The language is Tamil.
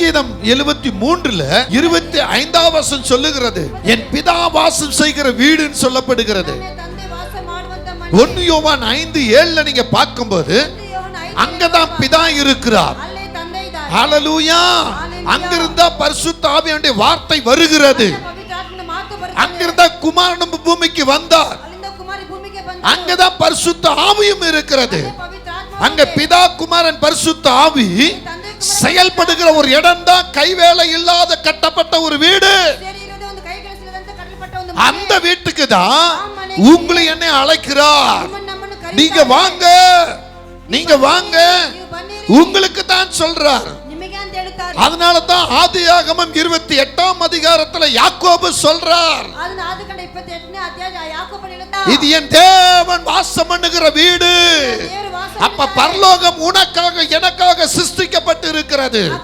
சங்கீதம் 73:25 வசனம் சொல்லுகிறது, என் பிதா வாசம் செய்கிற வீடுன்னு சொல்லப்படுகிறது. 1 யோவான் 5:7 நீங்க பார்க்கும்போது அங்கதான் பிதா இருக்கிறார். ஹல்லேலூயா. அங்கிருந்தா பரிசுத்த ஆவியானவருடைய வார்த்தை வருகிறது. அங்கிருந்தா குமாரன் பூமிக்கு வந்தார். அங்கதான் பரிசுத்த ஆவியும் இருக்கிறது. அங்க பிதா குமாரன் பரிசுத்த ஆவி செயல்படுகிற ஒரு இடம் தான் கைவேலை இல்லாத கட்டப்பட்ட ஒரு வீடு. அந்த வீட்டுக்கு தான் உங்களை என்னை அழைக்கிறார். நீங்க வாங்க, நீங்க வாங்க, உங்களுக்கு தான் சொல்றார். அதனால தான் ஆதியாகமம் 28ஆம் அதிகாரத்துல யாக்கோபு சொல்றார், இது என் தேவன் வாசம் பண்ணுகிற வீடு. அப்ப பரலோகம் உனக்காக எனக்காக சிருஷ்டிக்கப்பட்டு இருக்கிறது.